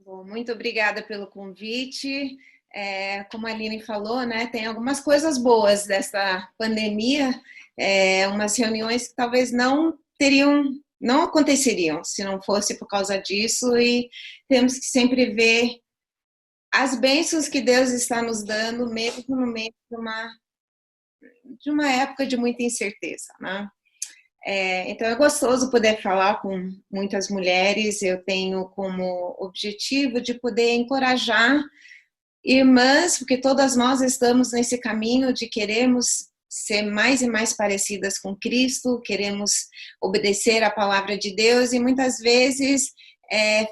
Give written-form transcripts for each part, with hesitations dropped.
Bom, muito obrigada pelo convite. Como a Aline falou, né, tem algumas coisas boas dessa pandemia, umas reuniões que talvez não aconteceriam se não fosse por causa disso, e temos que sempre ver as bênçãos que Deus está nos dando, mesmo no meio de uma época de muita incerteza, né? Então é gostoso poder falar com muitas mulheres. Eu tenho como objetivo de poder encorajar irmãs, porque todas nós estamos nesse caminho de queremos ser mais e mais parecidas com Cristo, queremos obedecer à palavra de Deus e muitas vezes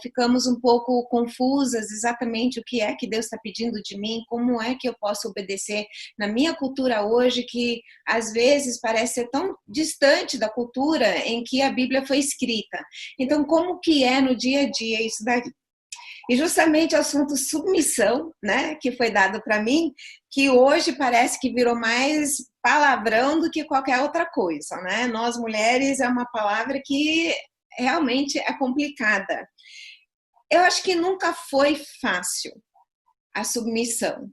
ficamos um pouco confusas exatamente o que é que Deus está pedindo de mim, como é que eu posso obedecer na minha cultura hoje, que às vezes parece ser tão distante da cultura em que a Bíblia foi escrita. Então, como que é no dia a dia isso daí? E justamente o assunto submissão, né, que foi dado para mim, que hoje parece que virou mais palavrão do que qualquer outra coisa, né? Nós mulheres é uma palavra que realmente é complicada. Eu acho que nunca foi fácil a submissão,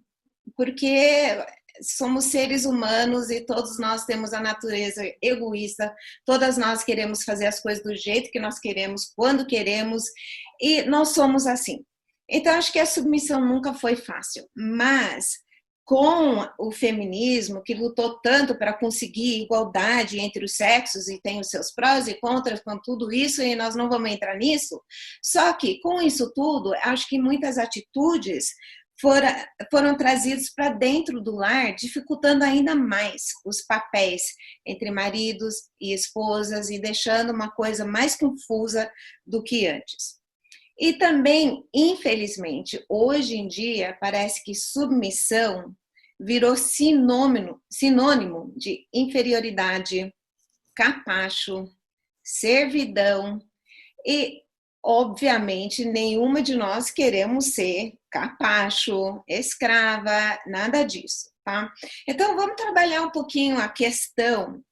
porque somos seres humanos e todos nós temos a natureza egoísta, todas nós queremos fazer as coisas do jeito que nós queremos, quando queremos, e nós somos assim. Então, acho que a submissão nunca foi fácil, mas com o feminismo, que lutou tanto para conseguir igualdade entre os sexos e tem os seus prós e contras com tudo isso, e nós não vamos entrar nisso, só que com isso tudo, acho que muitas atitudes foram trazidos para dentro do lar, dificultando ainda mais os papéis entre maridos e esposas e deixando uma coisa mais confusa do que antes. E também, infelizmente, hoje em dia, parece que submissão virou sinônimo de inferioridade, capacho, servidão e, obviamente, nenhuma de nós queremos ser capacho, escrava, nada disso, tá? Então, vamos trabalhar um pouquinho a questão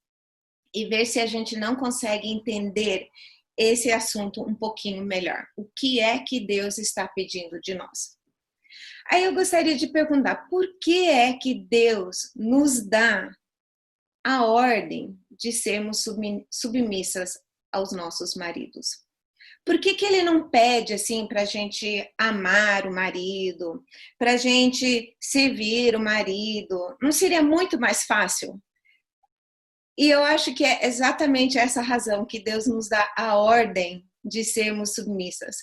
e ver se a gente não consegue entender esse assunto um pouquinho melhor. O que é que Deus está pedindo de nós? Aí eu gostaria de perguntar, por que é que Deus nos dá a ordem de sermos submissas aos nossos maridos? Por que ele não pede assim para a gente amar o marido, para a gente servir o marido? Não seria muito mais fácil? E eu acho que é exatamente essa razão que Deus nos dá a ordem de sermos submissas.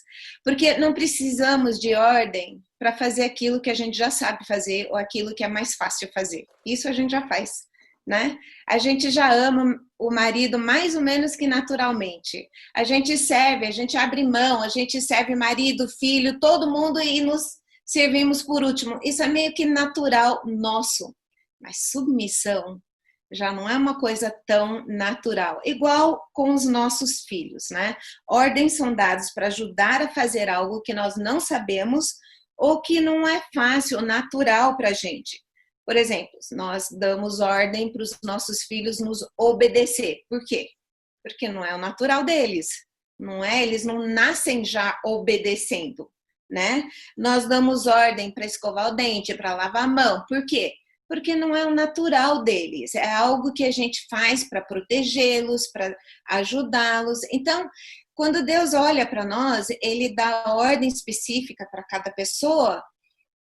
Porque não precisamos de ordem para fazer aquilo que a gente já sabe fazer ou aquilo que é mais fácil fazer. Isso a gente já faz, né? A gente já ama o marido mais ou menos que naturalmente. A gente serve, a gente abre mão, a gente serve marido, filho, todo mundo e nos servimos por último. Isso é meio que natural nosso. Mas submissão já não é uma coisa tão natural. Igual com os nossos filhos, né? Ordens são dadas para ajudar a fazer algo que nós não sabemos ou que não é fácil, natural para a gente. Por exemplo, nós damos ordem para os nossos filhos nos obedecer. Por quê? Porque não é o natural deles. Não é? Eles não nascem já obedecendo, né? Nós damos ordem para escovar o dente, para lavar a mão. Por quê? Porque não é o natural deles, é algo que a gente faz para protegê-los, para ajudá-los. Então, quando Deus olha para nós, Ele dá ordem específica para cada pessoa,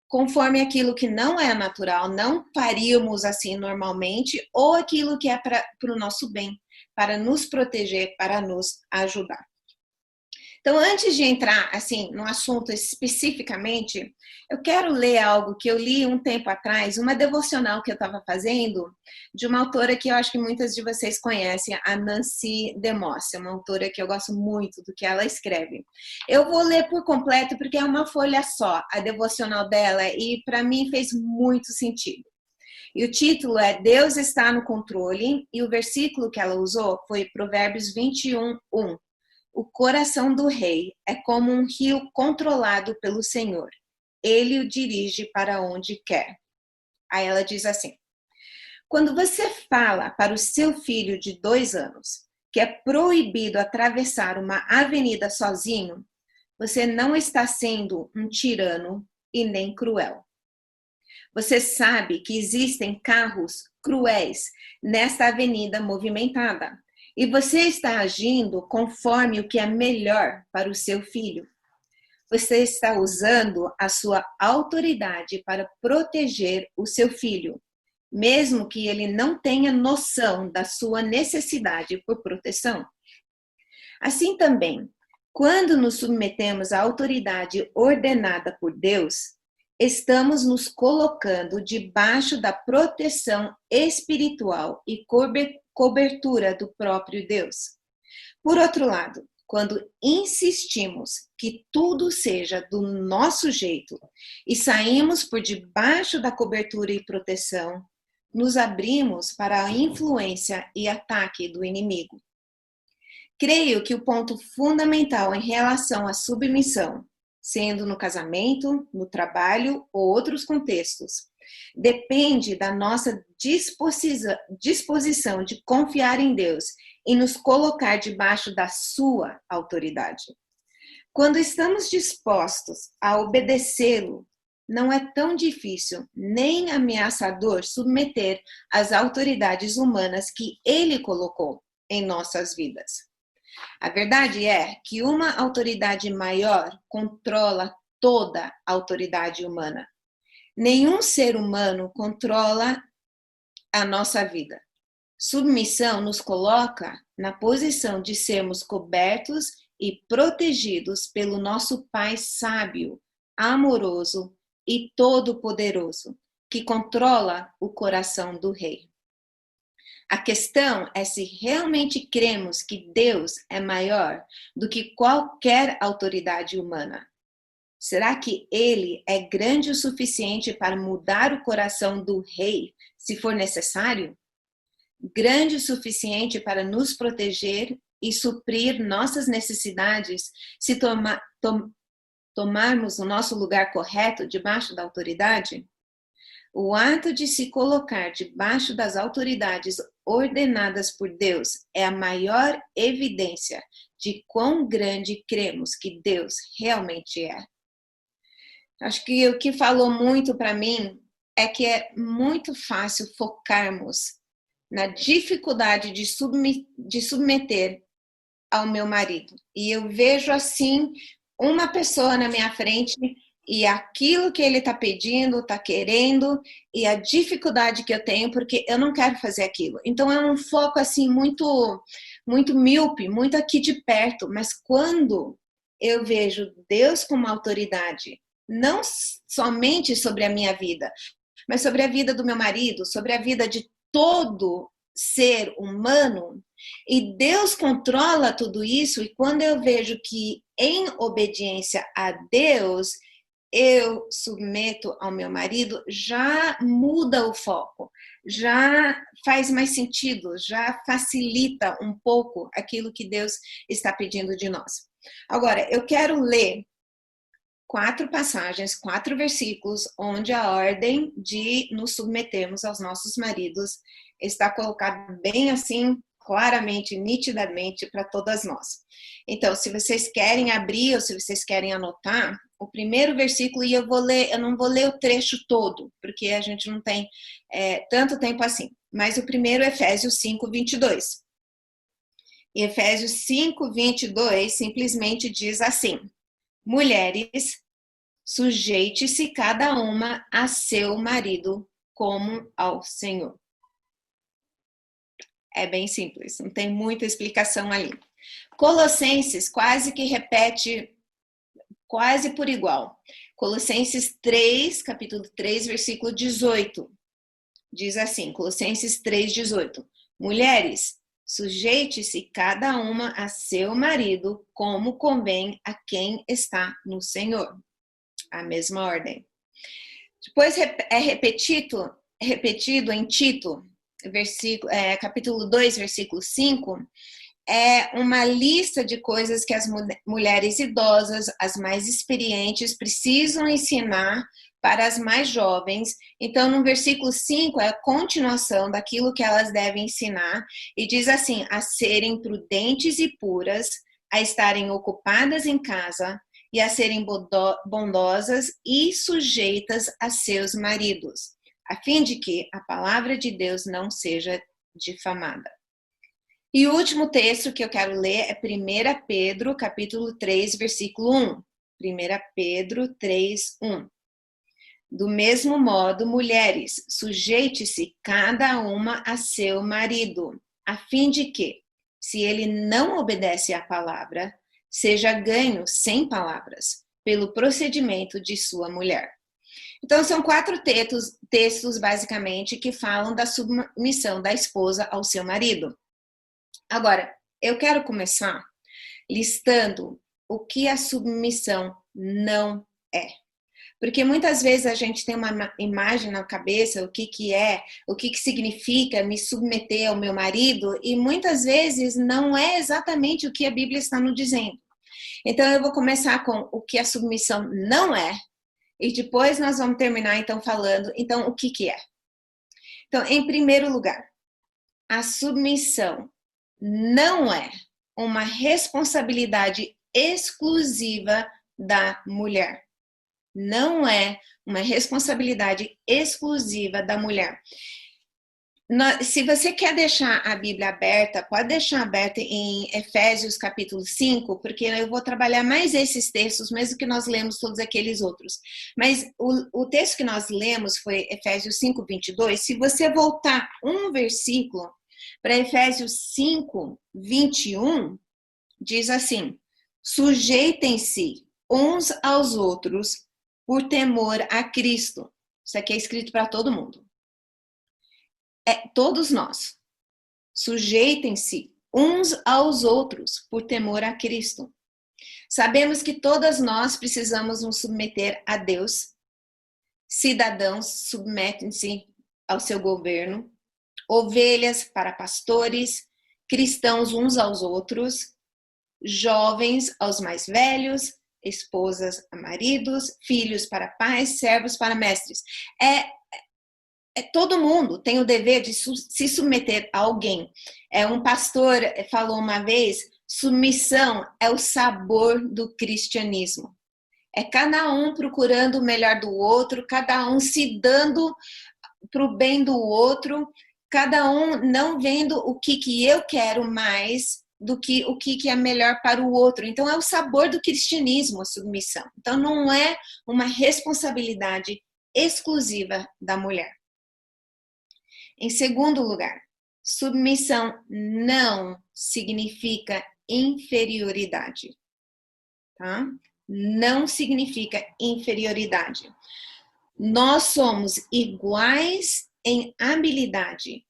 conforme aquilo que não é natural, não faríamos assim normalmente, ou aquilo que é para o nosso bem, para nos proteger, para nos ajudar. Então, antes de entrar assim no assunto especificamente, eu quero ler algo que eu li um tempo atrás, uma devocional que eu estava fazendo, de uma autora que eu acho que muitas de vocês conhecem, a Nancy DeMoss, uma autora que eu gosto muito do que ela escreve. Eu vou ler por completo porque é uma folha só, a devocional dela, e para mim fez muito sentido. E o título é Deus está no controle, e o versículo que ela usou foi Provérbios 21:1. O coração do rei é como um rio controlado pelo Senhor. Ele o dirige para onde quer. Aí ela diz assim: quando você fala para o seu filho de 2 anos que é proibido atravessar uma avenida sozinho, você não está sendo um tirano e nem cruel. Você sabe que existem carros cruéis nesta avenida movimentada e você está agindo conforme o que é melhor para o seu filho. Você está usando a sua autoridade para proteger o seu filho, mesmo que ele não tenha noção da sua necessidade por proteção. Assim também, quando nos submetemos à autoridade ordenada por Deus, estamos nos colocando debaixo da proteção espiritual e cobertura do próprio Deus. Por outro lado, quando insistimos que tudo seja do nosso jeito e saímos por debaixo da cobertura e proteção, nos abrimos para a influência e ataque do inimigo. Creio que o ponto fundamental em relação à submissão, sendo no casamento, no trabalho ou outros contextos, depende da nossa disposição de confiar em Deus e nos colocar debaixo da sua autoridade. Quando estamos dispostos a obedecê-lo, não é tão difícil nem ameaçador submeter às autoridades humanas que ele colocou em nossas vidas. A verdade é que uma autoridade maior controla toda a autoridade humana. Nenhum ser humano controla a nossa vida. Submissão nos coloca na posição de sermos cobertos e protegidos pelo nosso Pai sábio, amoroso e todo-poderoso, que controla o coração do rei. A questão é se realmente cremos que Deus é maior do que qualquer autoridade humana. Será que ele é grande o suficiente para mudar o coração do rei, se for necessário? Grande o suficiente para nos proteger e suprir nossas necessidades se tomarmos o nosso lugar correto debaixo da autoridade? O ato de se colocar debaixo das autoridades ordenadas por Deus é a maior evidência de quão grande cremos que Deus realmente é. Acho que o que falou muito para mim é que é muito fácil focarmos na dificuldade de submeter ao meu marido. E eu vejo assim uma pessoa na minha frente e aquilo que ele está pedindo, está querendo, e a dificuldade que eu tenho, porque eu não quero fazer aquilo. Então é um foco assim muito míope, muito aqui de perto. Mas quando eu vejo Deus como autoridade, não somente sobre a minha vida, mas sobre a vida do meu marido, sobre a vida de todo ser humano, e Deus controla tudo isso, e quando eu vejo que em obediência a Deus, eu submeto ao meu marido, já muda o foco, já faz mais sentido, já facilita um pouco aquilo que Deus está pedindo de nós. Agora, eu quero ler 4 passagens, 4 versículos, onde a ordem de nos submetermos aos nossos maridos está colocada bem assim, claramente, nitidamente para todas nós. Então, se vocês querem abrir ou se vocês querem anotar, o primeiro versículo, e eu não vou ler o trecho todo, porque a gente não tem tanto tempo assim, mas o primeiro é Efésios 5:22. E Efésios 5:22 simplesmente diz assim: mulheres, sujeite-se cada uma a seu marido como ao Senhor. É bem simples, não tem muita explicação ali. Colossenses quase que repete quase por igual. Colossenses 3, capítulo 3, versículo 18. Diz assim, Colossenses 3:18. Mulheres, sujeite-se cada uma a seu marido, como convém a quem está no Senhor. A mesma ordem. Depois é repetido em Tito, capítulo 2, versículo 5, é uma lista de coisas que as mulheres idosas, as mais experientes, precisam ensinar para as mais jovens. Então, no versículo 5, é a continuação daquilo que elas devem ensinar, e diz assim: a serem prudentes e puras, a estarem ocupadas em casa e a serem bondosas e sujeitas a seus maridos, a fim de que a palavra de Deus não seja difamada. E o último texto que eu quero ler é 1 Pedro, capítulo 3, versículo 1. 1 Pedro 3, 1. Do mesmo modo, mulheres, sujeite-se cada uma a seu marido, a fim de que, se ele não obedece à palavra, seja ganho sem palavras, pelo procedimento de sua mulher. Então, são 4 textos, basicamente, que falam da submissão da esposa ao seu marido. Agora, eu quero começar listando o que a submissão não é. Porque muitas vezes a gente tem uma imagem na cabeça, o que significa me submeter ao meu marido, e muitas vezes não é exatamente o que a Bíblia está nos dizendo. Então, eu vou começar com o que a submissão não é, e depois nós vamos terminar, então, falando, então, o que é. Então, em primeiro lugar, a submissão não é uma responsabilidade exclusiva da mulher. Não é uma responsabilidade exclusiva da mulher. Se você quer deixar a Bíblia aberta, pode deixar aberta em Efésios capítulo 5, porque eu vou trabalhar mais esses textos, mesmo que nós lemos todos aqueles outros. Mas o texto que nós lemos foi Efésios 5, 22. Se você voltar um versículo para Efésios 5, 21, diz assim: sujeitem-se uns aos outros por temor a Cristo. Isso aqui é escrito para todo mundo. Todos nós. Sujeitem-se uns aos outros por temor a Cristo. Sabemos que todas nós precisamos nos submeter a Deus. Cidadãos submetem-se ao seu governo. Ovelhas para pastores, cristãos uns aos outros, jovens aos mais velhos, esposas a maridos, filhos para pais, servos para mestres. Todo mundo tem o dever de se submeter a alguém. Um pastor falou uma vez, submissão é o sabor do cristianismo. É cada um procurando o melhor do outro, cada um se dando para o bem do outro, cada um não vendo o que eu quero mais do que o que é melhor para o outro. Então, é o sabor do cristianismo, a submissão. Então, não é uma responsabilidade exclusiva da mulher. Em segundo lugar, submissão não significa inferioridade. Tá? Não significa inferioridade. Nós somos iguais em habilidade,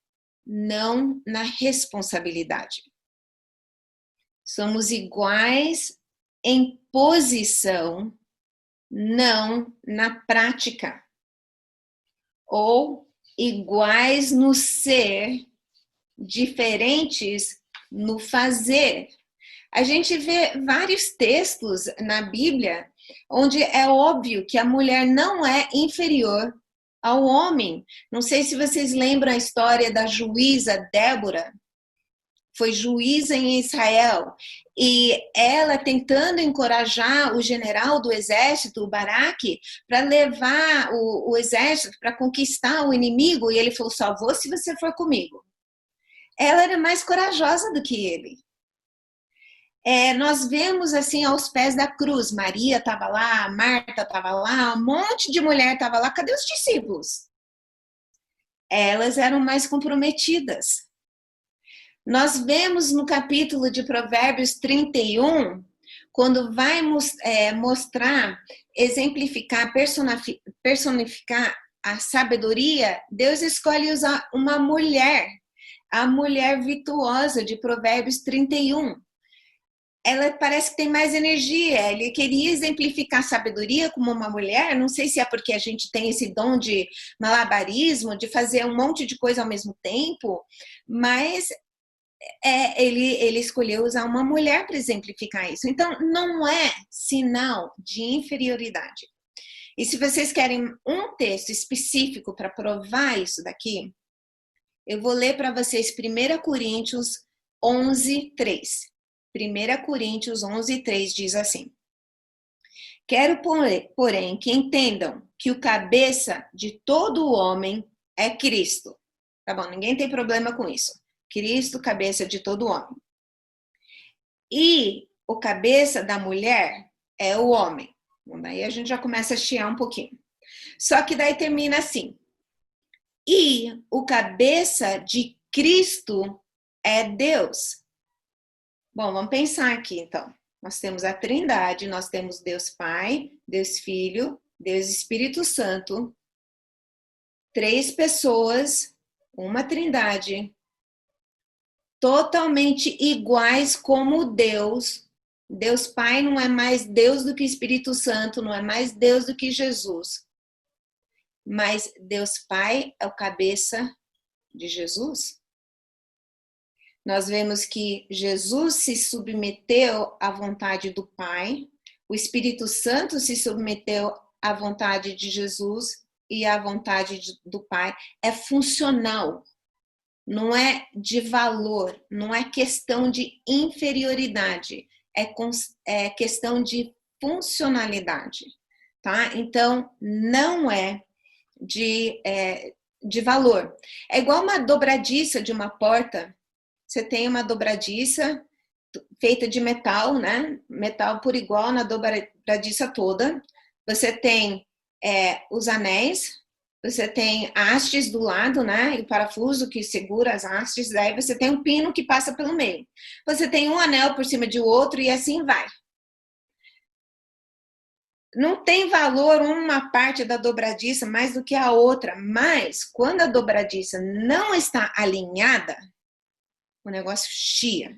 não na responsabilidade. Somos iguais em posição, não na prática. Ou iguais no ser, diferentes no fazer. A gente vê vários textos na Bíblia onde é óbvio que a mulher não é inferior ao homem. Não sei se vocês lembram a história da juíza Débora. Foi juíza em Israel. E ela tentando encorajar o general do exército, o Baraque, para levar o exército para conquistar o inimigo. E ele falou, só vou se você for comigo. Ela era mais corajosa do que ele. Nós vemos assim aos pés da cruz, Maria estava lá, Marta estava lá, um monte de mulher estava lá, cadê os discípulos? Elas eram mais comprometidas. Nós vemos no capítulo de Provérbios 31, quando vai mostrar, exemplificar, personificar a sabedoria, Deus escolhe usar uma mulher, a mulher virtuosa de Provérbios 31. Ela parece que tem mais energia, ele queria exemplificar sabedoria como uma mulher, não sei se é porque a gente tem esse dom de malabarismo, de fazer um monte de coisa ao mesmo tempo, mas ele escolheu usar uma mulher para exemplificar isso. Então, não é sinal de inferioridade. E se vocês querem um texto específico para provar isso daqui, eu vou ler para vocês 1 Coríntios 11, 3. 1 Coríntios 11, 3 diz assim: Quero, porém, que entendam que o cabeça de todo homem é Cristo. Tá bom, ninguém tem problema com isso. Cristo, cabeça de todo homem. E o cabeça da mulher é o homem. Bom, daí a gente já começa a chiar um pouquinho. Só que daí termina assim. E o cabeça de Cristo é Deus. Bom, vamos pensar aqui então. Nós temos a Trindade, nós temos Deus Pai, Deus Filho, Deus Espírito Santo, 3 pessoas, uma Trindade, totalmente iguais como Deus. Deus Pai não é mais Deus do que Espírito Santo, não é mais Deus do que Jesus. Mas Deus Pai é o cabeça de Jesus. Nós vemos que Jesus se submeteu à vontade do Pai, o Espírito Santo se submeteu à vontade de Jesus e à vontade do Pai. É funcional, não é de valor, não é questão de inferioridade, é questão de funcionalidade, tá? Então, não é de valor. É igual uma dobradiça de uma porta. Você tem uma dobradiça feita de metal, né? Metal por igual na dobradiça toda. Você tem os anéis, você tem hastes do lado, né? E o parafuso que segura as hastes. Daí você tem um pino que passa pelo meio. Você tem um anel por cima de outro e assim vai. Não tem valor uma parte da dobradiça mais do que a outra, mas quando a dobradiça não está alinhada, o negócio chia.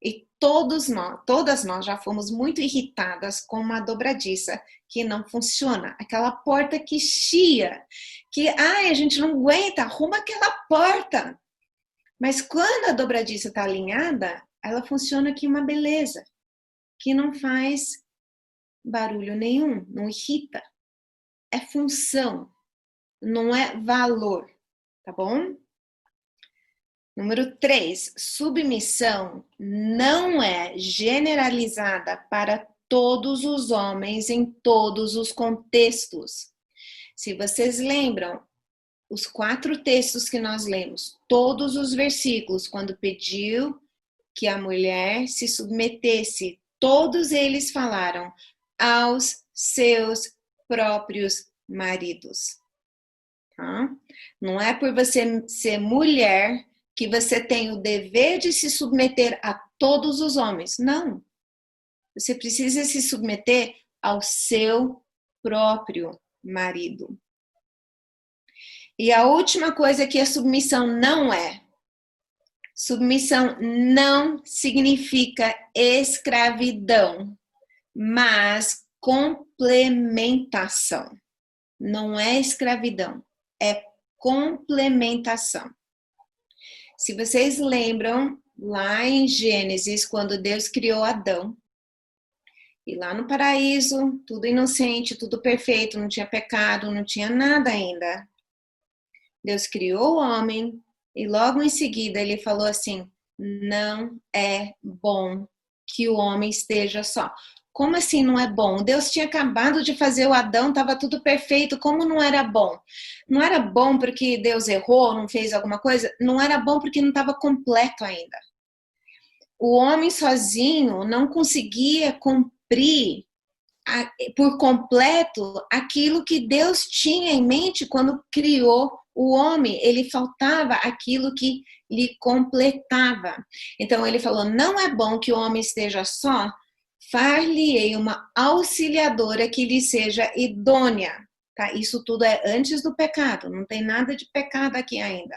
E todas nós já fomos muito irritadas com uma dobradiça que não funciona. Aquela porta que chia, que a gente não aguenta, arruma aquela porta. Mas quando a dobradiça está alinhada, ela funciona que uma beleza, que não faz barulho nenhum, não irrita. É função, não é valor, tá bom? Número 3, submissão não é generalizada para todos os homens em todos os contextos. Se vocês lembram, os 4 textos que nós lemos, todos os versículos, quando pediu que a mulher se submetesse, todos eles falaram aos seus próprios maridos. Tá? Não é por você ser mulher que você tem o dever de se submeter a todos os homens. Não. Você precisa se submeter ao seu próprio marido. E a última coisa que a submissão não é. Submissão não significa escravidão, mas complementação. Não é escravidão, é complementação. Se vocês lembram, lá em Gênesis, quando Deus criou Adão, e lá no paraíso, tudo inocente, tudo perfeito, não tinha pecado, não tinha nada ainda. Deus criou o homem e logo em seguida ele falou assim, não é bom que o homem esteja só. Como assim não é bom? Deus tinha acabado de fazer o Adão, estava tudo perfeito, como não era bom? Não era bom porque Deus errou, não fez alguma coisa? Não era bom porque não estava completo ainda. O homem sozinho não conseguia cumprir por completo aquilo que Deus tinha em mente quando criou o homem. Ele faltava aquilo que lhe completava. Então ele falou, não é bom que o homem esteja só, far-lhe-ei uma auxiliadora que lhe seja idônea. Tá? Isso tudo é antes do pecado, não tem nada de pecado aqui ainda.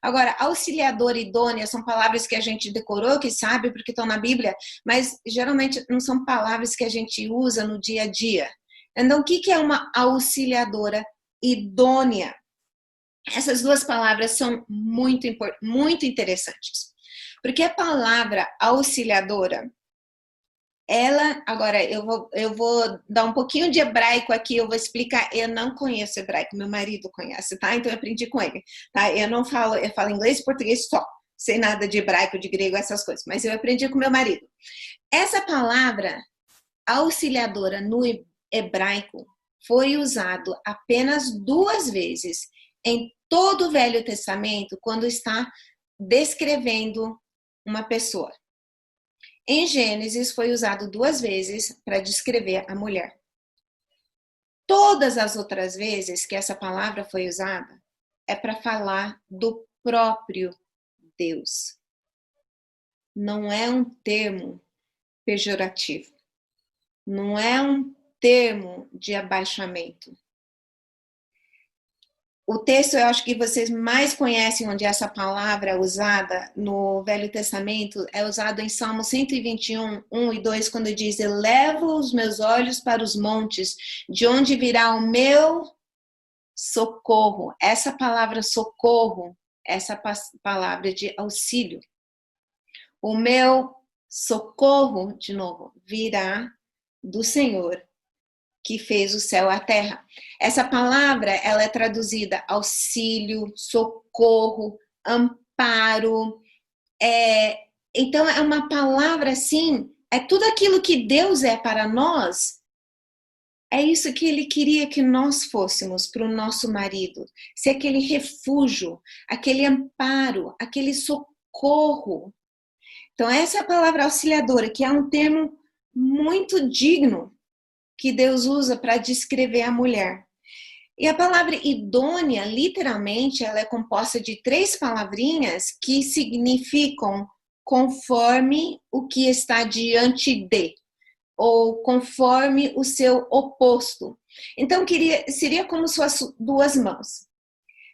Agora, auxiliadora e idônea são palavras que a gente decorou, que sabe porque estão na Bíblia, mas geralmente não são palavras que a gente usa no dia a dia. Então, o que é uma auxiliadora idônea? Essas duas palavras são muito interessantes. Porque a palavra auxiliadora, ela, agora eu vou dar um pouquinho de hebraico aqui, eu vou explicar, eu não conheço hebraico, meu marido conhece, tá? Então eu aprendi com ele, tá? Eu falo inglês e português só, sem nada de hebraico, de grego, essas coisas, mas eu aprendi com meu marido. Essa palavra auxiliadora hebraico foi usado apenas 2 vezes em todo o Velho Testamento, quando está descrevendo uma pessoa. Em Gênesis foi usado 2 vezes para descrever a mulher. Todas as outras vezes que essa palavra foi usada é para falar do próprio Deus. Não é um termo pejorativo. Não é um termo de abaixamento. O texto, eu acho que vocês mais conhecem onde essa palavra é usada no Velho Testamento, é usado em Salmo 121, 1 e 2, quando diz: elevo os meus olhos para os montes, de onde virá o meu socorro. Essa palavra socorro, essa palavra de auxílio. O meu socorro, de novo, virá do Senhor, que fez o céu e a terra. Essa palavra, ela é traduzida auxílio, socorro, amparo. Então, é uma palavra assim, é tudo aquilo que Deus é para nós, é isso que Ele queria que nós fôssemos para o nosso marido. Ser aquele refúgio, aquele amparo, aquele socorro. Então, essa é a palavra auxiliadora, que é um termo muito digno que Deus usa para descrever a mulher. E a palavra idônea, literalmente, ela é composta de 3 palavrinhas que significam conforme o que está diante de, ou conforme o seu oposto. Então, seria como suas 2 mãos.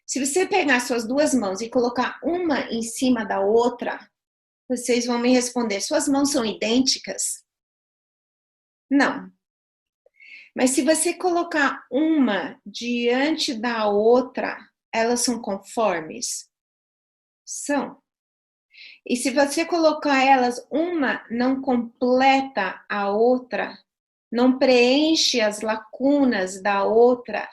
Se você pegar suas 2 mãos e colocar uma em cima da outra, vocês vão me responder: suas mãos são idênticas? Não. Mas se você colocar uma diante da outra, elas são conformes? São. E se você colocar elas, uma não completa a outra, não preenche as lacunas da outra,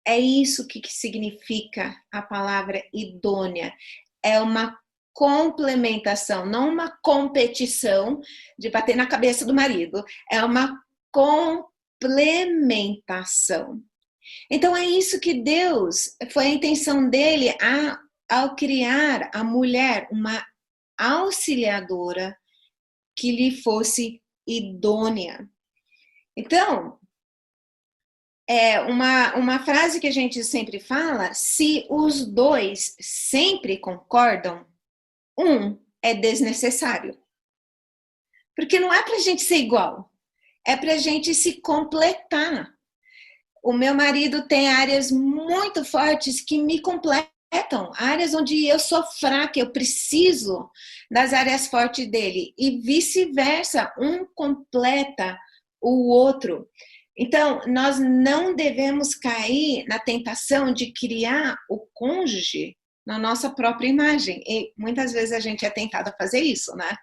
é isso que significa a palavra idônea. É uma complementação, não uma competição de bater na cabeça do marido. É uma complementação. Então é isso que Deus, foi a intenção dele ao criar a mulher, uma auxiliadora que lhe fosse idônea. Então, uma frase que a gente sempre fala: se os 2 sempre concordam, um é desnecessário. Porque não é para a gente ser igual, é para a gente se completar. O meu marido tem áreas muito fortes que me completam, áreas onde eu sou fraca, eu preciso das áreas fortes dele, e vice-versa, um completa o outro. Então, nós não devemos cair na tentação de criar o cônjuge na nossa própria imagem, e muitas vezes a gente é tentado a fazer isso, né?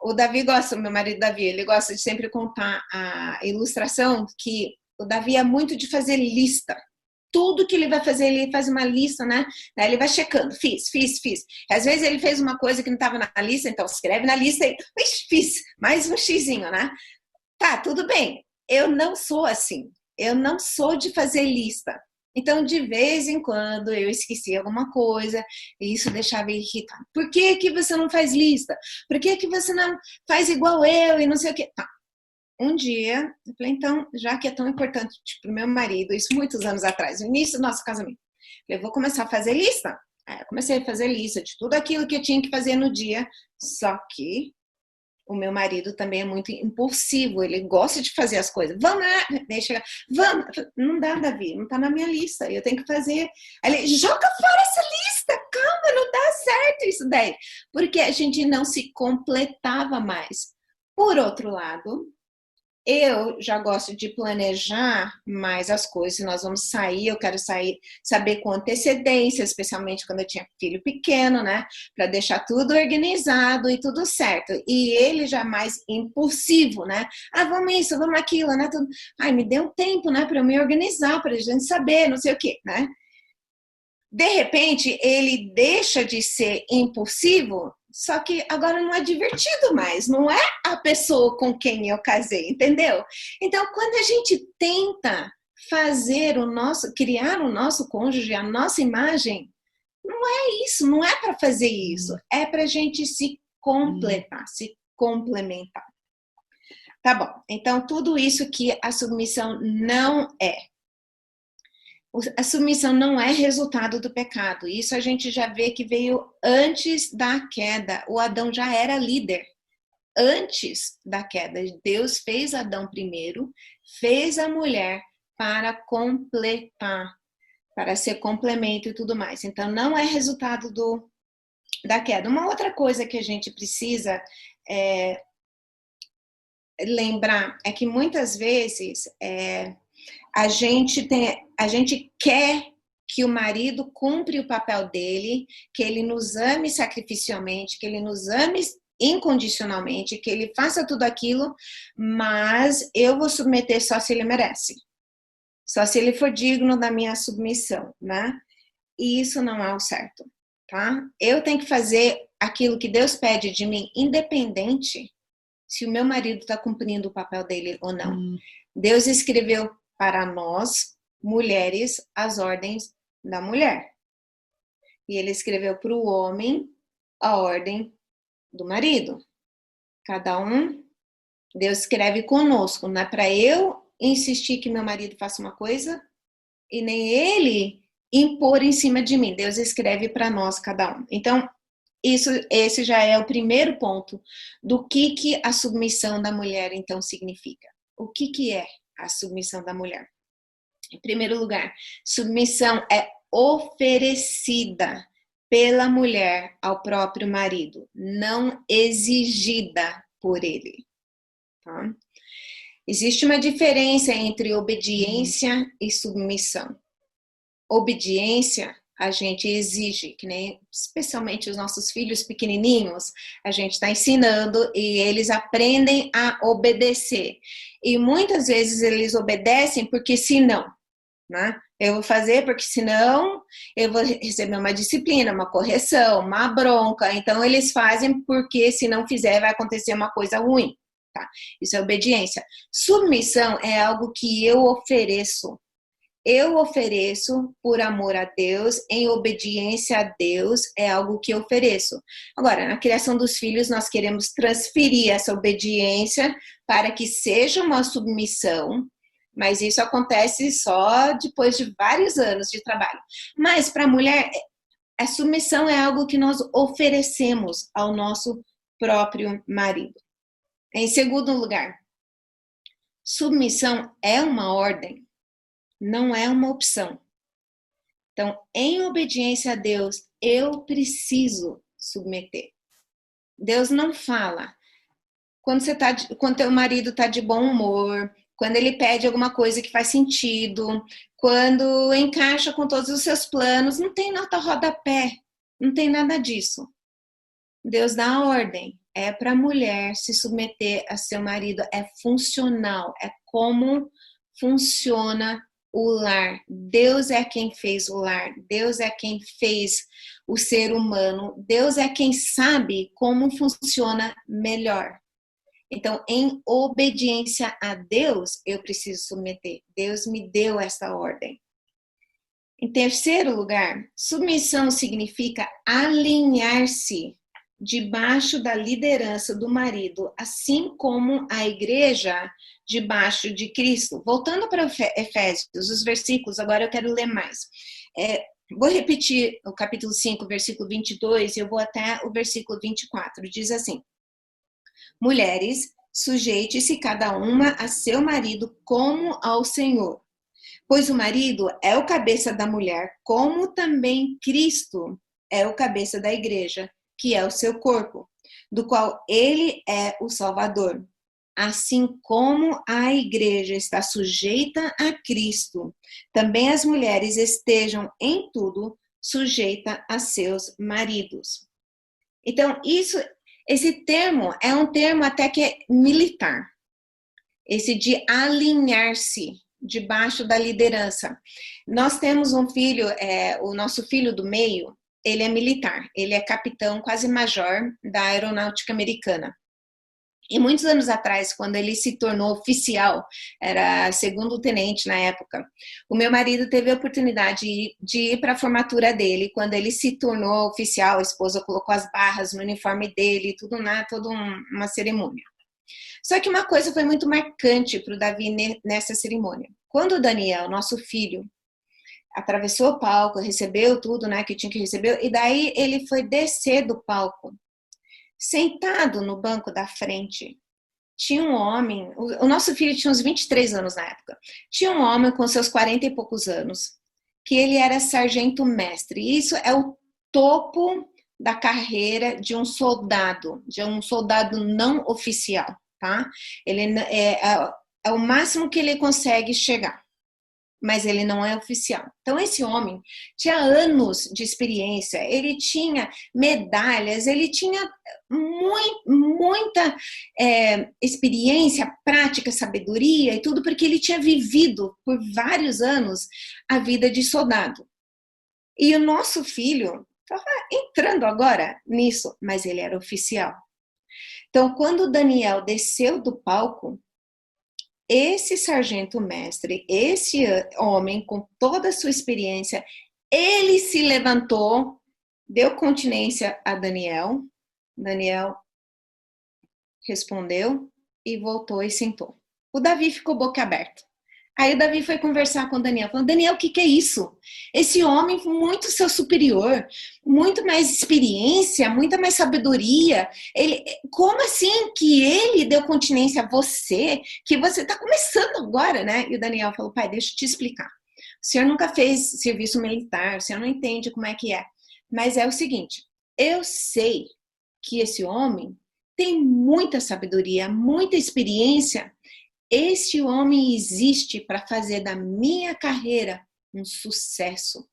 O Davi gosta, meu marido Davi, ele gosta de sempre contar a ilustração que o Davi é muito de fazer lista. Tudo que ele vai fazer, ele faz uma lista, né? Daí ele vai checando, fiz. Às vezes ele fez uma coisa que não estava na lista, então escreve na lista e fiz, mais um xizinho, né? Tá, tudo bem. Eu não sou assim. Eu não sou de fazer lista. Então, de vez em quando, eu esqueci alguma coisa e isso deixava irritado. Por que que você não faz lista? Por que que você não faz igual eu e não sei o quê? Tá. Um dia, eu falei, então, já que é tão importante para o meu marido, isso muitos anos atrás, no início do nosso casamento, eu vou começar a fazer lista. Aí eu comecei a fazer lista de tudo aquilo que eu tinha que fazer no dia, só que o meu marido também é muito impulsivo, ele gosta de fazer as coisas. Vamos lá, deixa, vamos. Não dá, Davi, não tá na minha lista, eu tenho que fazer. Aí ele, joga fora essa lista, calma, não dá certo isso daí. Porque a gente não se completava mais. Por outro lado, eu já gosto de planejar mais as coisas. Se nós vamos sair, eu quero saber com antecedência, especialmente quando eu tinha filho pequeno, né? Para deixar tudo organizado e tudo certo. E ele já mais impulsivo, né? Ah, vamos isso, vamos aquilo, né? Tudo. Ai, me dê um tempo, né? Para eu me organizar, para a gente saber, não sei o quê, né? De repente, ele deixa de ser impulsivo só que agora não é divertido mais, não é a pessoa com quem eu casei, entendeu? Então, quando a gente tenta criar o nosso cônjuge, a nossa imagem, não é isso, não é para fazer isso, é para a gente se completar, se complementar. Tá bom, então tudo isso que a submissão não é. A submissão não é resultado do pecado. Isso a gente já vê que veio antes da queda. O Adão já era líder antes da queda. Deus fez Adão primeiro, fez a mulher para completar, para ser complemento e tudo mais. Então, não é resultado da queda. Uma outra coisa que a gente precisa lembrar é que muitas vezes a gente quer que o marido cumpra o papel dele, que ele nos ame sacrificialmente, que ele nos ame incondicionalmente, que ele faça tudo aquilo, mas eu vou submeter só se ele merece. Só se ele for digno da minha submissão, né? E isso não é o certo, tá? Eu tenho que fazer aquilo que Deus pede de mim, independente se o meu marido está cumprindo o papel dele ou não. Deus escreveu para nós, mulheres, as ordens da mulher. E ele escreveu para o homem a ordem do marido. Cada um, Deus escreve conosco. Não é para eu insistir que meu marido faça uma coisa e nem ele impor em cima de mim. Deus escreve para nós, cada um. Então, esse já é o primeiro ponto do que a submissão da mulher, então, significa. O que é a submissão da mulher? Em primeiro lugar, submissão é oferecida pela mulher ao próprio marido, não exigida por ele. Tá? Existe uma diferença entre obediência e submissão. Obediência a gente exige, que nem especialmente os nossos filhos pequenininhos, a gente está ensinando e eles aprendem a obedecer. E muitas vezes eles obedecem porque senão, né? Eu vou fazer porque senão eu vou receber uma disciplina, uma correção, uma bronca. Então eles fazem porque se não fizer vai acontecer uma coisa ruim. Tá? Isso é obediência. Submissão é algo que eu ofereço. Eu ofereço por amor a Deus, em obediência a Deus, é algo que eu ofereço. Agora, na criação dos filhos, nós queremos transferir essa obediência para que seja uma submissão, mas isso acontece só depois de vários anos de trabalho. Mas para a mulher, a submissão é algo que nós oferecemos ao nosso próprio marido. Em segundo lugar, submissão é uma ordem, não é uma opção. Então, em obediência a Deus, eu preciso submeter. Deus não fala. Quando teu marido está de bom humor, quando ele pede alguma coisa que faz sentido, quando encaixa com todos os seus planos, não tem nota rodapé, não tem nada disso. Deus dá a ordem, é para a mulher se submeter a seu marido, é funcional, é como funciona o lar. Deus é quem fez o lar, Deus é quem fez o ser humano, Deus é quem sabe como funciona melhor. Então, em obediência a Deus, eu preciso submeter. Deus me deu essa ordem. Em terceiro lugar, submissão significa alinhar-se debaixo da liderança do marido, assim como a igreja debaixo de Cristo. Voltando para Efésios, os versículos, agora eu quero ler mais. Vou repetir o capítulo 5, versículo 22, e eu vou até o versículo 24. Diz assim: mulheres, sujeite-se cada uma a seu marido como ao Senhor. Pois o marido é o cabeça da mulher, como também Cristo é o cabeça da igreja, que é o seu corpo, do qual ele é o Salvador. Assim como a igreja está sujeita a Cristo, também as mulheres estejam em tudo sujeitas a seus maridos. Então, esse termo é um termo até que é militar. Esse de alinhar-se debaixo da liderança. Nós temos um filho, o nosso filho do meio, ele é militar, ele é capitão, quase major da Aeronáutica Americana. E muitos anos atrás, quando ele se tornou oficial, era segundo tenente na época, o meu marido teve a oportunidade de ir para a formatura dele. Quando ele se tornou oficial, a esposa colocou as barras no uniforme dele, toda uma cerimônia. Só que uma coisa foi muito marcante para o Davi nessa cerimônia. Quando o Daniel, nosso filho, atravessou o palco, recebeu tudo, né, que tinha que receber, e daí ele foi descer do palco. Sentado no banco da frente, tinha um homem, o nosso filho tinha uns 23 anos na época, tinha um homem com seus 40 e poucos anos, que ele era sargento mestre. E isso é o topo da carreira de um soldado não oficial, tá? Ele é o máximo que ele consegue chegar, mas ele não é oficial. Então, esse homem tinha anos de experiência, ele tinha medalhas, ele tinha muita experiência, prática, sabedoria e tudo, porque ele tinha vivido por vários anos a vida de soldado. E o nosso filho estava entrando agora nisso, mas ele era oficial. Então, quando o Daniel desceu do palco, esse sargento mestre, esse homem com toda a sua experiência, ele se levantou, deu continência a Daniel. Daniel respondeu e voltou e sentou. O Davi ficou boca aberta. Aí o Davi foi conversar com o Daniel, falando: Daniel, o que é isso? Esse homem muito seu superior, muito mais experiência, muita mais sabedoria. Como assim que ele deu continência a você, que você está começando agora, né? E o Daniel falou: pai, deixa eu te explicar. O senhor nunca fez serviço militar, o senhor não entende como é que é. Mas é o seguinte, eu sei que esse homem tem muita sabedoria, muita experiência. Este homem existe para fazer da minha carreira um sucesso.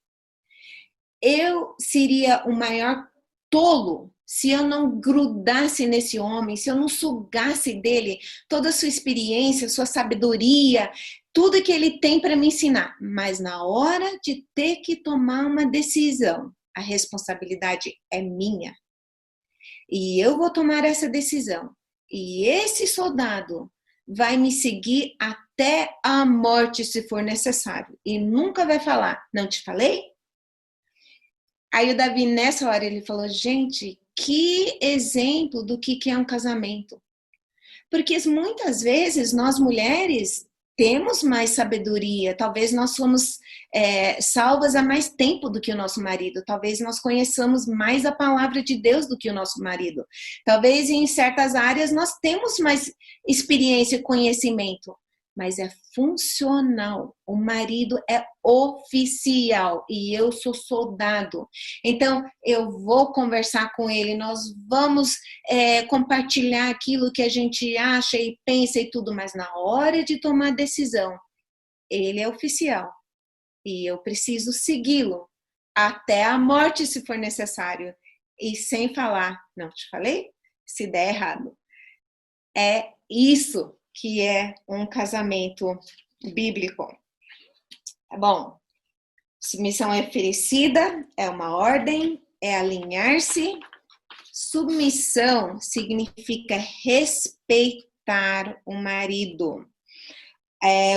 Eu seria o maior tolo se eu não grudasse nesse homem, se eu não sugasse dele toda a sua experiência, sua sabedoria, tudo que ele tem para me ensinar. Mas na hora de ter que tomar uma decisão, a responsabilidade é minha. E eu vou tomar essa decisão. E esse soldado vai me seguir até a morte, se for necessário. E nunca vai falar: não te falei? Aí o Davi, nessa hora, ele falou: gente, que exemplo do que é um casamento. Porque muitas vezes nós mulheres temos mais sabedoria, talvez nós somos salvas há mais tempo do que o nosso marido, talvez nós conheçamos mais a palavra de Deus do que o nosso marido, talvez em certas áreas nós temos mais experiência e conhecimento, mas é funcional. O marido é oficial e eu sou soldado. Então, eu vou conversar com ele, nós vamos compartilhar aquilo que a gente acha e pensa e tudo, mas na hora de tomar decisão, ele é oficial e eu preciso segui-lo até a morte, se for necessário, e sem falar: não te falei? Se der errado. É isso que é um casamento bíblico. Tá bom? Submissão é oferecida, é uma ordem, é alinhar-se. Submissão significa respeitar o marido.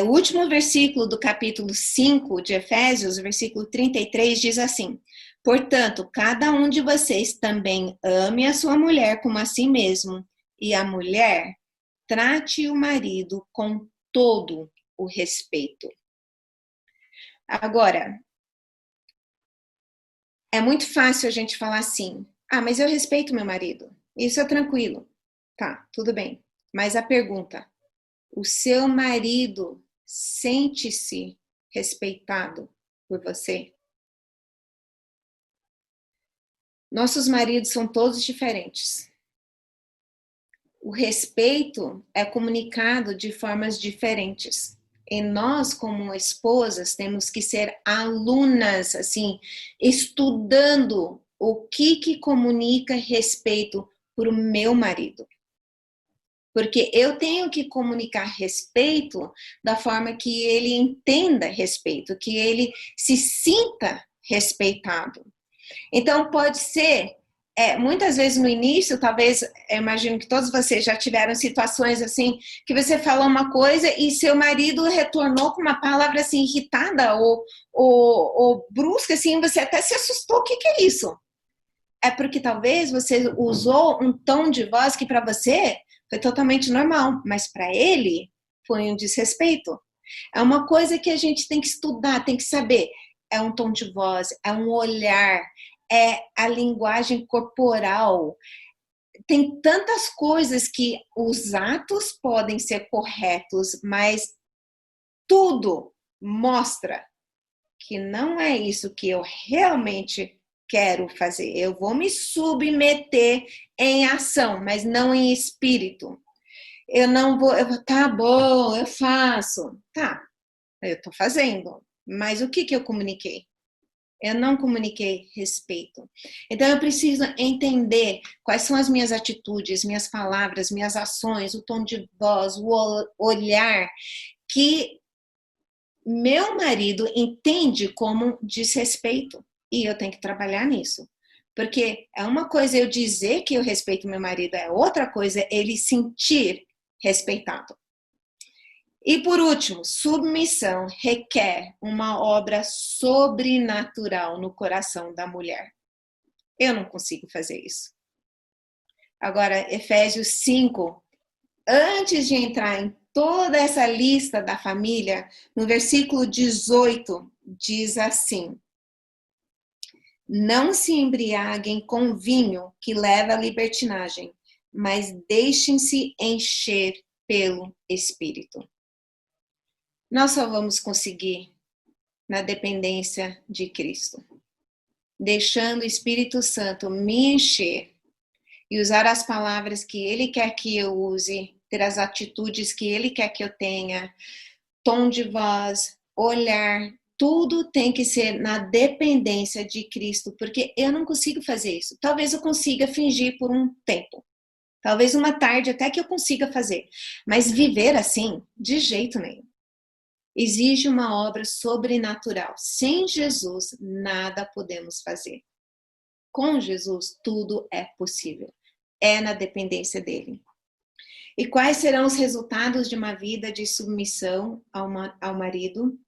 O último versículo do capítulo 5 de Efésios, versículo 33, diz assim: portanto, cada um de vocês também ame a sua mulher como a si mesmo, e a mulher trate o marido com todo o respeito. Agora, é muito fácil a gente falar assim: ah, mas eu respeito meu marido, isso é tranquilo. Tá, tudo bem. Mas a pergunta: o seu marido sente-se respeitado por você? Nossos maridos são todos diferentes. O respeito é comunicado de formas diferentes. E nós, como esposas, temos que ser alunas, assim, estudando o que comunica respeito para o meu marido. Porque eu tenho que comunicar respeito da forma que ele entenda respeito, que ele se sinta respeitado. Então, pode ser, muitas vezes no início, talvez, eu imagino que todos vocês já tiveram situações assim, que você falou uma coisa e seu marido retornou com uma palavra assim, irritada ou brusca, assim, você até se assustou. O que é isso? É porque talvez você usou um tom de voz que para você foi totalmente normal, mas para ele foi um desrespeito. É uma coisa que a gente tem que estudar, tem que saber. É um tom de voz, é um olhar, é a linguagem corporal. Tem tantas coisas que os atos podem ser corretos, mas tudo mostra que não é isso que eu realmente quero fazer. Eu vou me submeter em ação, mas não em espírito. Eu não vou, tá bom, eu faço. Tá, eu tô fazendo. Mas o que eu comuniquei? Eu não comuniquei respeito. Então eu preciso entender quais são as minhas atitudes, minhas palavras, minhas ações, o tom de voz, o olhar que meu marido entende como desrespeito. E eu tenho que trabalhar nisso. Porque é uma coisa eu dizer que eu respeito meu marido, é outra coisa ele sentir respeitado. E por último, submissão requer uma obra sobrenatural no coração da mulher. Eu não consigo fazer isso. Agora, Efésios 5, antes de entrar em toda essa lista da família, no versículo 18, diz assim: não se embriaguem com vinho que leva à libertinagem, mas deixem-se encher pelo Espírito. Nós só vamos conseguir na dependência de Cristo, deixando o Espírito Santo me encher e usar as palavras que Ele quer que eu use, ter as atitudes que Ele quer que eu tenha, tom de voz, olhar, tudo tem que ser na dependência de Cristo, porque eu não consigo fazer isso. Talvez eu consiga fingir por um tempo, talvez uma tarde até que eu consiga fazer, mas viver assim, de jeito nenhum. Exige uma obra sobrenatural. Sem Jesus, nada podemos fazer. Com Jesus, tudo é possível. É na dependência dele. E quais serão os resultados de uma vida de submissão ao marido?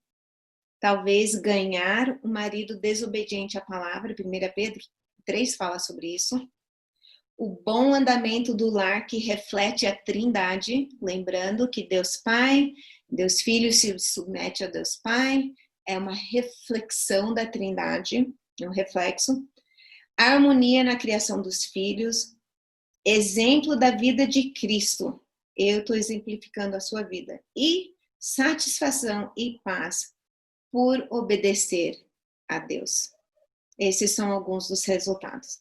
Talvez ganhar um marido desobediente à palavra, 1 Pedro 3 fala sobre isso. O bom andamento do lar que reflete a Trindade, lembrando que Deus Pai, Deus Filho se submete a Deus Pai, é uma reflexão da Trindade, um reflexo. A harmonia na criação dos filhos, exemplo da vida de Cristo. Eu estou exemplificando a sua vida. E satisfação e paz por obedecer a Deus. Esses são alguns dos resultados.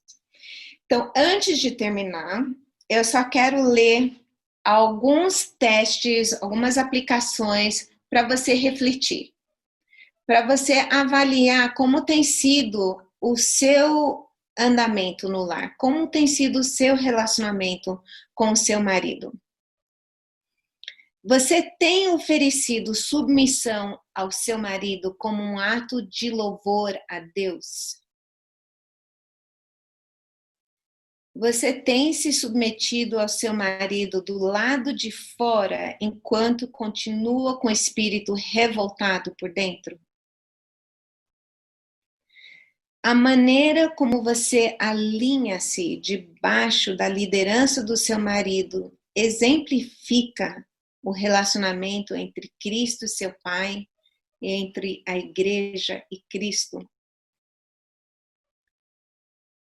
Então, antes de terminar, eu só quero ler alguns testes, algumas aplicações para você refletir, para você avaliar como tem sido o seu andamento no lar, como tem sido o seu relacionamento com o seu marido. Você tem oferecido submissão ao seu marido como um ato de louvor a Deus? Você tem se submetido ao seu marido do lado de fora enquanto continua com o espírito revoltado por dentro? A maneira como você alinha-se debaixo da liderança do seu marido exemplifica o relacionamento entre Cristo, seu Pai, e entre a igreja e Cristo.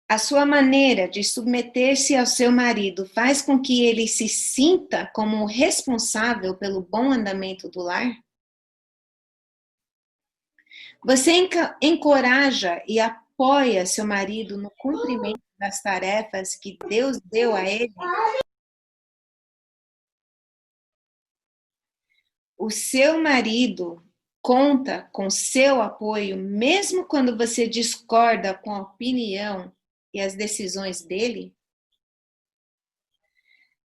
A sua maneira de submeter-se ao seu marido faz com que ele se sinta como responsável pelo bom andamento do lar? Você encoraja e apoia seu marido no cumprimento das tarefas que Deus deu a ele? O seu marido conta com seu apoio mesmo quando você discorda com a opinião e as decisões dele?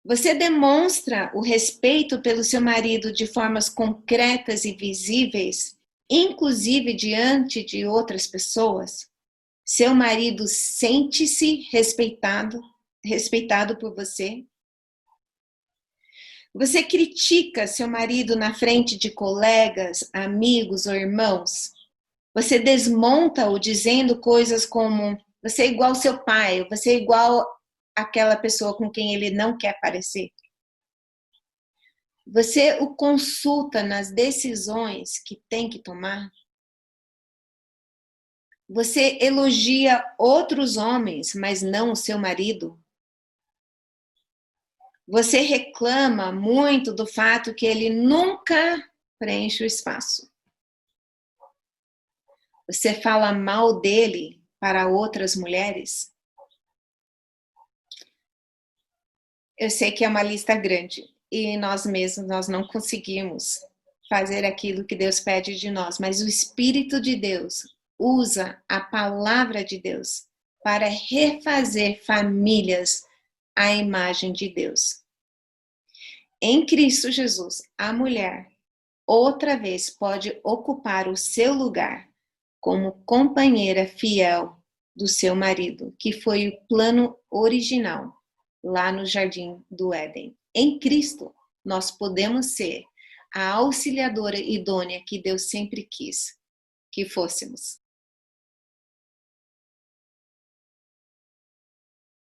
Você demonstra o respeito pelo seu marido de formas concretas e visíveis, inclusive diante de outras pessoas? Seu marido sente-se respeitado por você? Você critica seu marido na frente de colegas, amigos ou irmãos? Você desmonta-o dizendo coisas como: você é igual ao seu pai, você é igual àquela pessoa com quem ele não quer parecer? Você o consulta nas decisões que tem que tomar? Você elogia outros homens, mas não o seu marido? Você reclama muito do fato que ele nunca preenche o espaço. Você fala mal dele para outras mulheres? Eu sei que é uma lista grande e nós mesmos nós não conseguimos fazer aquilo que Deus pede de nós, mas o Espírito de Deus usa a palavra de Deus para refazer famílias à imagem de Deus. Em Cristo Jesus, a mulher outra vez pode ocupar o seu lugar como companheira fiel do seu marido, que foi o plano original lá no Jardim do Éden. Em Cristo, nós podemos ser a auxiliadora idônea que Deus sempre quis que fôssemos.